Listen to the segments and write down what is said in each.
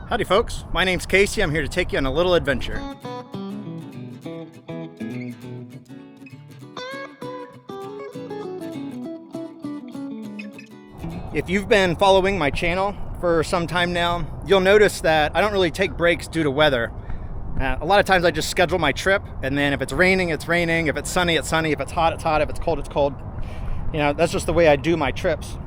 Howdy folks, my name's Casey. I'm here to take you on a little adventure. If you've been following my channel for some time now, you'll notice that I don't really take breaks due to weather. A lot of times I just schedule my trip, and then if it's raining, it's raining. If it's sunny, it's sunny. If it's hot, it's hot. If it's cold, it's cold. You know, that's just the way I do my trips.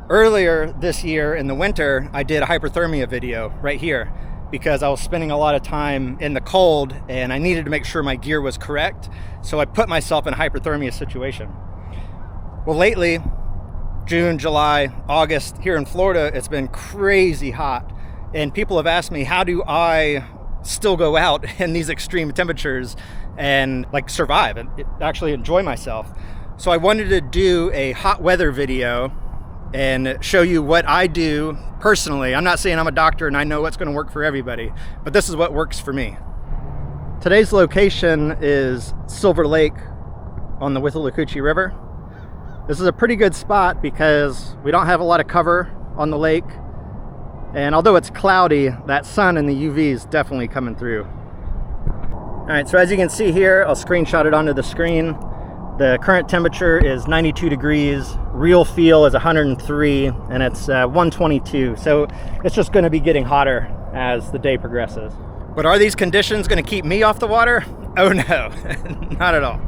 Earlier this year in the winter, I did a hyperthermia video right here because I was spending a lot of time in the cold and I needed to make sure my gear was correct. So I put myself in a hyperthermia situation. Well, lately, June, July, August, here in Florida, it's been crazy hot. And people have asked me, how do I still go out in these extreme temperatures and survive and actually enjoy myself? So I wanted to do a hot weather video and show you what I do personally. I'm not saying I'm a doctor and I know what's going to work for everybody, but this is what works for me. Today's location is Silver Lake on the Withlacoochee River. This is a pretty good spot because we don't have a lot of cover on the lake, and although it's cloudy, that sun and the UV is definitely coming through. All right, so as you can see here, I'll screenshot it onto the screen. The current temperature is 92 degrees, real feel is 103, and it's 122. So it's just gonna be getting hotter as the day progresses. But are these conditions gonna keep me off the water? Oh no, not at all.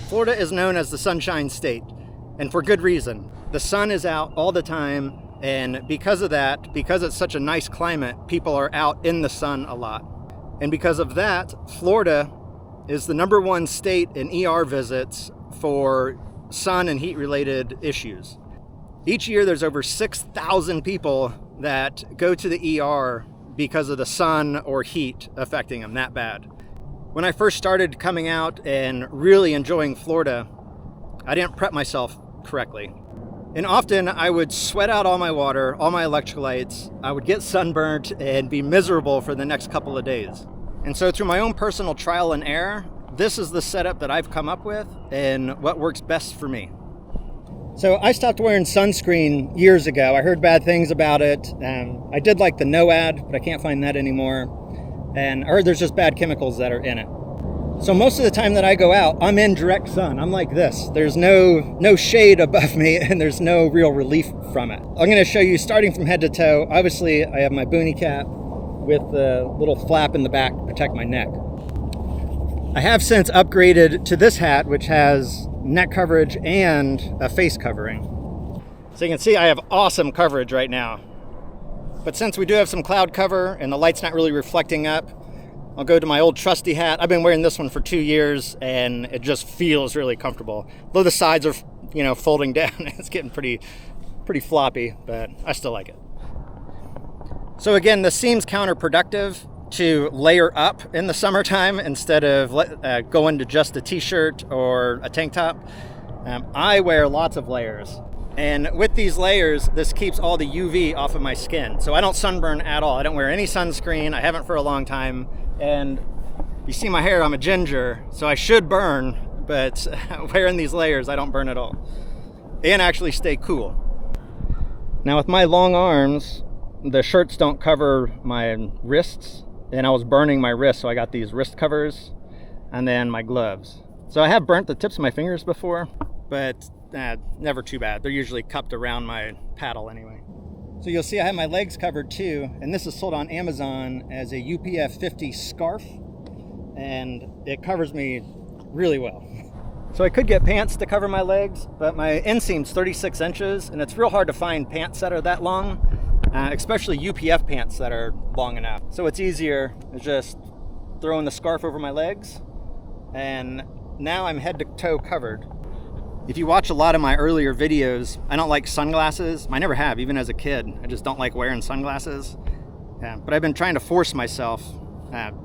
Florida is known as the Sunshine State, and for good reason. The sun is out all the time, and because of that, because it's such a nice climate, people are out in the sun a lot. And because of that, Florida is the #1 state in ER visits for sun and heat related issues. Each year there's over 6,000 people that go to the ER because of the sun or heat affecting them that bad. When I first started coming out and really enjoying Florida, I didn't prep myself correctly. And often I would sweat out all my water, all my electrolytes, I would get sunburnt and be miserable for the next couple of days. And so through my own personal trial and error, this is the setup that I've come up with and what works best for me. So I stopped wearing sunscreen years ago. I heard bad things about it. I did like the NOAD, but I can't find that anymore. And I heard there's just bad chemicals that are in it. So most of the time that I go out, I'm in direct sun. I'm like this. There's no shade above me and there's no real relief from it. I'm gonna show you starting from head to toe. Obviously, I have my boonie cap with the little flap in the back to protect my neck. I have since upgraded to this hat, which has neck coverage and a face covering. So you can see I have awesome coverage right now. But since we do have some cloud cover and the light's not really reflecting up, I'll go to my old trusty hat. I've been wearing this one for 2 years and it just feels really comfortable. Though the sides are, folding down, it's getting pretty floppy, but I still like it. So again, this seems counterproductive to layer up in the summertime instead of going to just a t-shirt or a tank top. I wear lots of layers. And with these layers, this keeps all the UV off of my skin. So I don't sunburn at all. I don't wear any sunscreen. I haven't for a long time. And you see my hair, I'm a ginger, so I should burn, but wearing these layers, I don't burn at all. And actually stay cool. Now with my long arms, the shirts don't cover my wrists, and I was burning my wrists, so I got these wrist covers and then my gloves. So I have burnt the tips of my fingers before, but never too bad. They're usually cupped around my paddle anyway. So you'll see I have my legs covered too, and this is sold on Amazon as a UPF 50 scarf, and it covers me really well. So I could get pants to cover my legs, but my inseam's 36 inches, and it's real hard to find pants that are that long, especially UPF pants that are long enough. So it's easier to just throwing the scarf over my legs, and now I'm head to toe covered. If you watch a lot of my earlier videos, I don't like sunglasses. I never have, even as a kid. I just don't like wearing sunglasses. But I've been trying to force myself.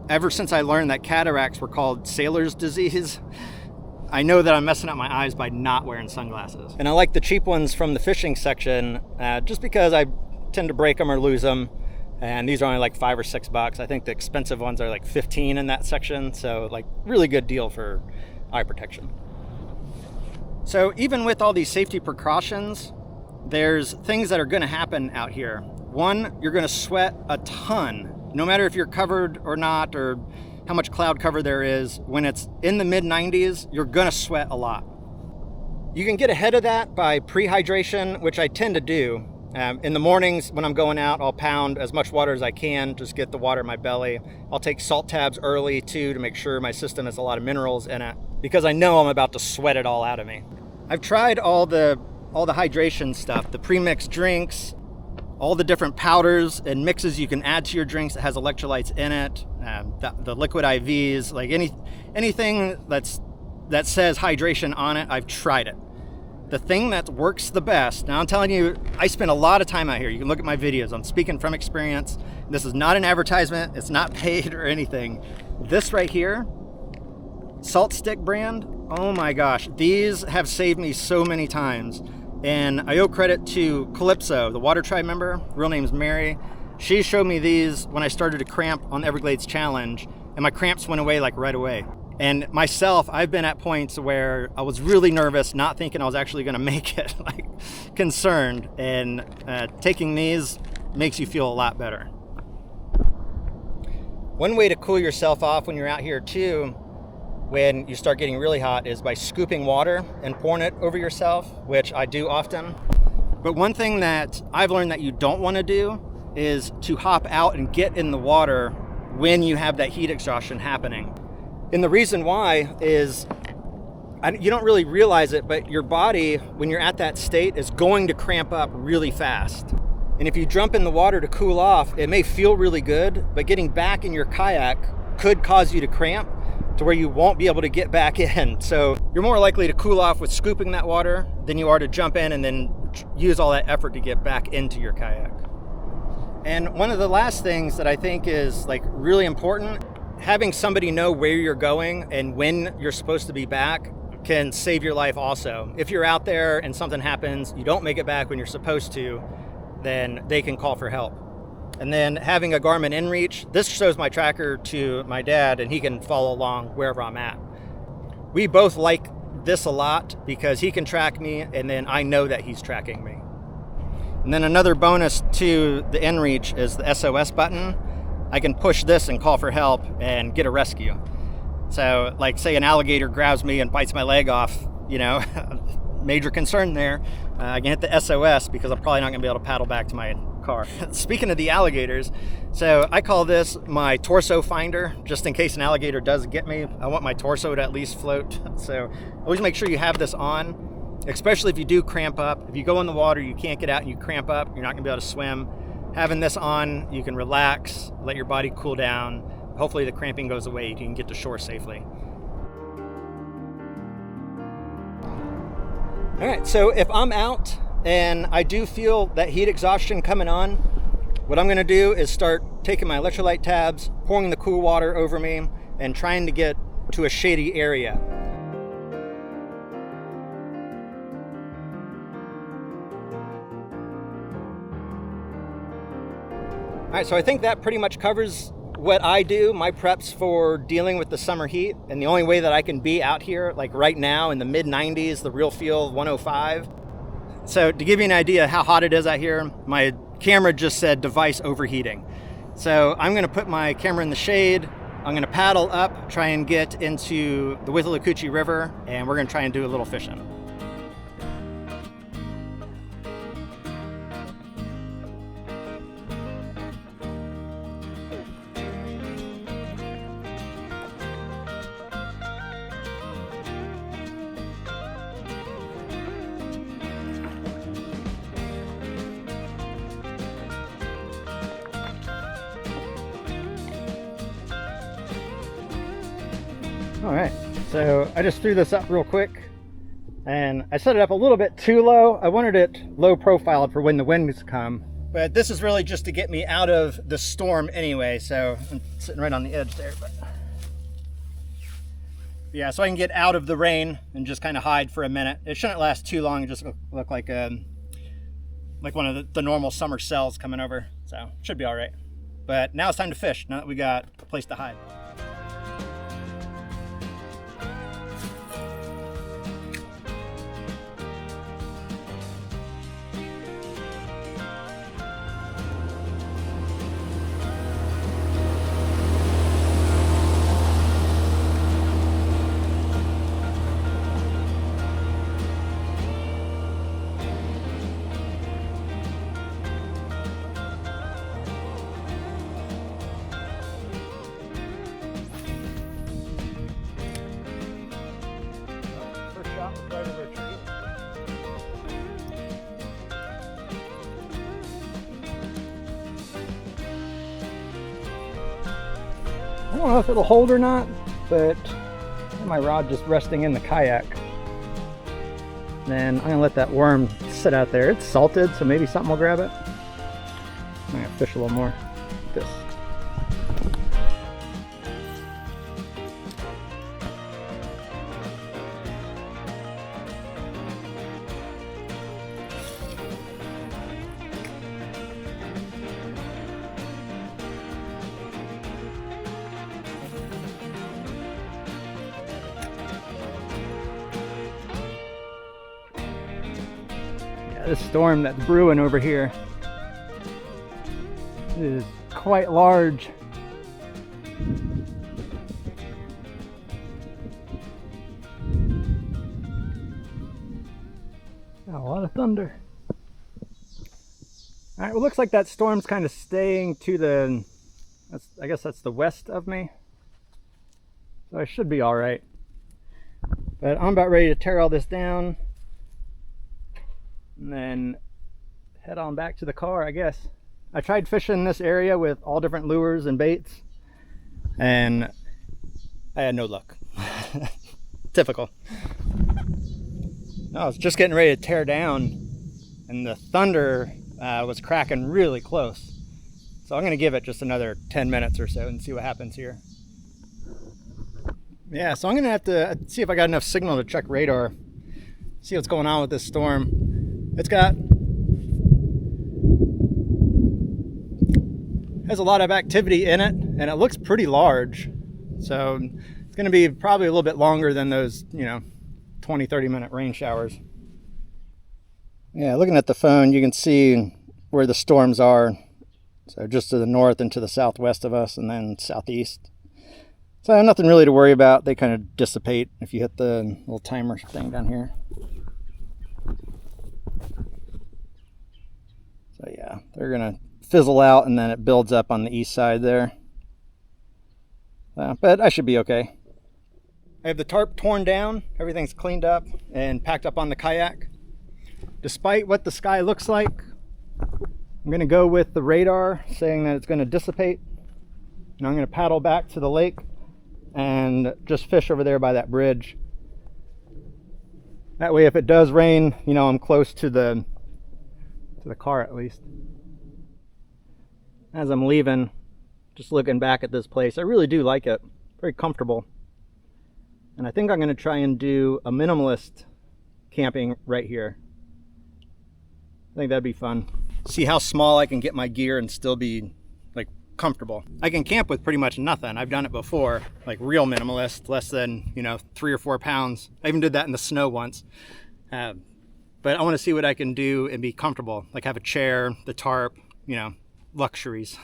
Ever since I learned that cataracts were called sailor's disease, I know that I'm messing up my eyes by not wearing sunglasses. And I like the cheap ones from the fishing section just because I tend to break them or lose them. And these are only like $5 or $6. I think the expensive ones are like 15 in that section. So like really good deal for eye protection. So even with all these safety precautions, there's things that are going to happen out here. One, you're going to sweat a ton, no matter if you're covered or not, or how much cloud cover there is. When it's in the mid 90s, you're going to sweat a lot. You can get ahead of that by pre-hydration, which I tend to do. In the mornings when I'm going out, I'll pound as much water as I can, just get the water in my belly. I'll take salt tabs early too to make sure my system has a lot of minerals in it, because I know I'm about to sweat it all out of me. I've tried all the hydration stuff, the pre-mixed drinks, all the different powders and mixes you can add to your drinks that has electrolytes in it, the liquid IVs, like anything that says hydration on it, I've tried it. The thing that works the best, now I'm telling you, I spend a lot of time out here. You can look at my videos. I'm speaking from experience. This is not an advertisement. It's not paid or anything. This right here, Salt Stick brand, oh my gosh, these have saved me so many times. And I owe credit to Calypso, the Water Tribe member, real name's Mary. She showed me these when I started to cramp on the Everglades Challenge, and my cramps went away like right away. And myself, I've been at points where I was really nervous, not thinking I was actually gonna make it, like concerned. And taking these makes you feel a lot better. One way to cool yourself off when you're out here too, when you start getting really hot, is by scooping water and pouring it over yourself, which I do often. But one thing that I've learned that you don't want to do is to hop out and get in the water when you have that heat exhaustion happening. And the reason why is, you don't really realize it, but your body, when you're at that state, is going to cramp up really fast. And if you jump in the water to cool off, it may feel really good, but getting back in your kayak could cause you to cramp to where you won't be able to get back in. So you're more likely to cool off with scooping that water than you are to jump in and then use all that effort to get back into your kayak. And one of the last things that I think is like really important, having somebody know where you're going and when you're supposed to be back can save your life also. If you're out there and something happens, you don't make it back when you're supposed to, then they can call for help. And then having a Garmin inReach, this shows my tracker to my dad and he can follow along wherever I'm at. We both like this a lot because he can track me and then I know that he's tracking me. And then another bonus to the inReach is the SOS button. I can push this and call for help and get a rescue. So like say an alligator grabs me and bites my leg off, you know, major concern there. I can hit the SOS because I'm probably not gonna be able to paddle back to my car. Speaking of the alligators, so I call this my torso finder, just in case an alligator does get me. I want my torso to at least float. So always make sure you have this on, especially if you do cramp up. If you go in the water, you can't get out and you cramp up, you're not gonna be able to swim. Having this on, you can relax, let your body cool down. Hopefully the cramping goes away, you can get to shore safely. All right, so if I'm out and I do feel that heat exhaustion coming on, what I'm gonna do is start taking my electrolyte tabs, pouring the cool water over me, and trying to get to a shady area. All right, so I think that pretty much covers what I do, my preps for dealing with the summer heat. And the only way that I can be out here, like right now in the mid 90s, the real feel 105. So to give you an idea how hot it is out here, my camera just said device overheating. So I'm gonna put my camera in the shade. I'm gonna paddle up, try and get into the Withlacoochee River, and we're gonna try and do a little fishing. All right, so I just threw this up real quick and I set it up a little bit too low. I wanted it low profiled for when the winds come, but this is really just to get me out of the storm anyway. So I'm sitting right on the edge there, but Yeah, so I can get out of the rain and just kind of hide for a minute. It shouldn't last too long. It just look like one of the normal summer cells coming over. So should be all right. But now it's time to fish, now that we got a place to hide. Right over a tree. I don't know if it'll hold or not, but my rod just resting in the kayak. Then I'm gonna let that worm sit out there. It's salted, so maybe something will grab it. I'm gonna fish a little more like this. This storm that's brewing over here is quite large. Got a lot of thunder. All right, well, looks like that storm's kind of staying to the, I guess that's the west of me. So I should be all right. But I'm about ready to tear all this down and then head on back to the car, I guess. I tried fishing this area with all different lures and baits, and I had no luck. Typical. I was just getting ready to tear down, and the thunder was cracking really close. So I'm going to give it just another 10 minutes or so and see what happens here. Yeah, so I'm going to have to see if I got enough signal to check radar, see what's going on with this storm. Has a lot of activity in it, and it looks pretty large. So it's going to be probably a little bit longer than those, 20-30 minute rain showers. Yeah, looking at the phone, you can see where the storms are. So just to the north and to the southwest of us, and then southeast. So nothing really to worry about. They kind of dissipate if you hit the little timer thing down here. So yeah, they're gonna fizzle out, and then it builds up on the east side there. But I should be okay. I have the tarp torn down, everything's cleaned up and packed up on the kayak. Despite what the sky looks like, I'm gonna go with the radar saying that it's gonna dissipate. And I'm gonna paddle back to the lake and just fish over there by that bridge. That way, if it does rain, I'm close to the car at least. As I'm leaving, just looking back at this place, I really do like it. Very comfortable. And I think I'm going to try and do a minimalist camping right here. I think that'd be fun. See how small I can get my gear and still be comfortable. I can camp with pretty much nothing. I've done it before, like real minimalist, less than 3 or 4 pounds. I even did that in the snow once. But I want to see what I can do and be comfortable, like have a chair, the tarp, luxuries.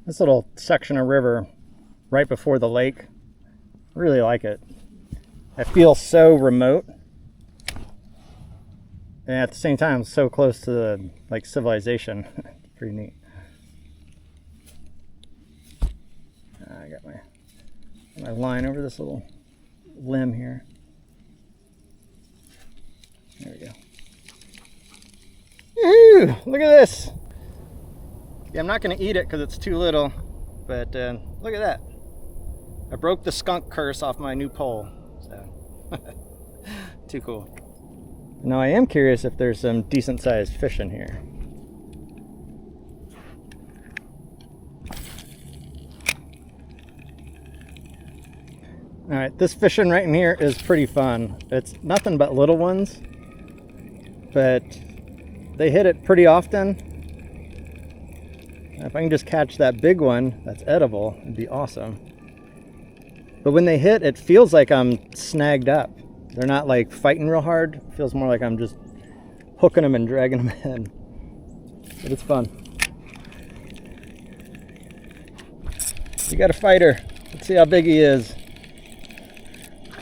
This little section of river right before the lake, I really like it. I feel so remote, and at the same time so close to the civilization. Pretty neat. I got my line over this little limb here. There we go. Woohoo! Look at this. Yeah, I'm not going to eat it because it's too little, but look at that. I broke the skunk curse off my new pole. So too cool. Now I am curious if there's some decent sized fish in here. All right, this fishing right in here is pretty fun. It's nothing but little ones, but they hit it pretty often. If I can just catch that big one that's edible, it'd be awesome. But when they hit, it feels like I'm snagged up. They're not like fighting real hard. It feels more like I'm just hooking them and dragging them in. But it's fun. You got a fighter. Let's see how big he is.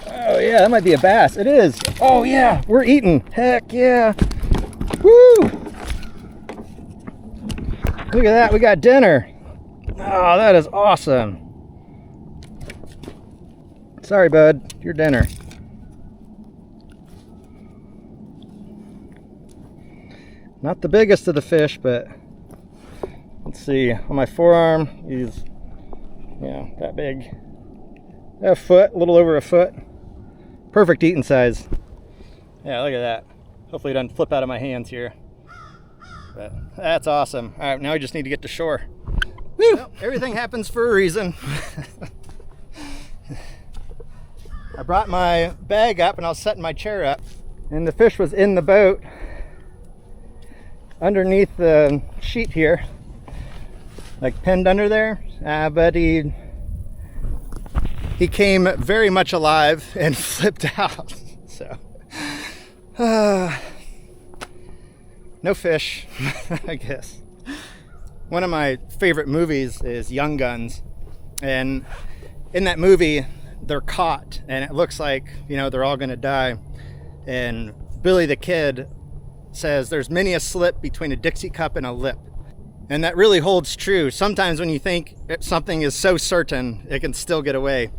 Oh yeah, that might be a bass. It is. Oh yeah, we're eating. Heck yeah. Woo! Look at that, we got dinner. Oh, that is awesome. Sorry, bud, your dinner. Not the biggest of the fish, but let's see. On my forearm, he's, that big. A foot, a little over a foot. Perfect eating size. Yeah, look at that. Hopefully it doesn't flip out of my hands here. But that's awesome. All right, now we just need to get to shore. Woo! Well, everything happens for a reason. I brought my bag up and I was setting my chair up, and the fish was in the boat underneath the sheet here, like pinned under there, but he came very much alive and flipped out. So no fish, I guess. One of my favorite movies is Young Guns, and in that movie they're caught and it looks like they're all gonna die, and Billy the Kid says there's many a slip between a Dixie cup and a lip. And that really holds true. Sometimes when you think something is so certain, it can still get away.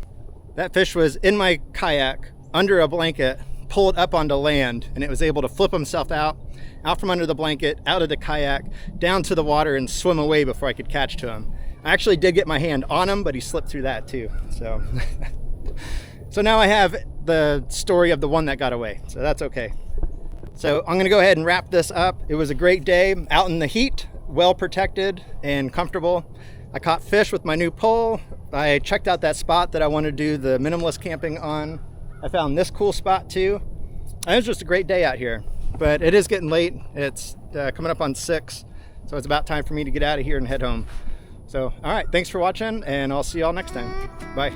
That fish was in my kayak under a blanket, pulled up onto land, and it was able to flip himself out from under the blanket, out of the kayak, down to the water and swim away before I could catch to him. I actually did get my hand on him, but he slipped through that too. So, so now I have the story of the one that got away, so that's okay. So I'm gonna go ahead and wrap this up. It was a great day out in the heat, well protected and comfortable. I caught fish with my new pole. I checked out that spot that I want to do the minimalist camping on. I found this cool spot too. And it was just a great day out here, but it is getting late. It's coming up on 6, so it's about time for me to get out of here and head home. So, all right, thanks for watching, and I'll see y'all next time. Bye.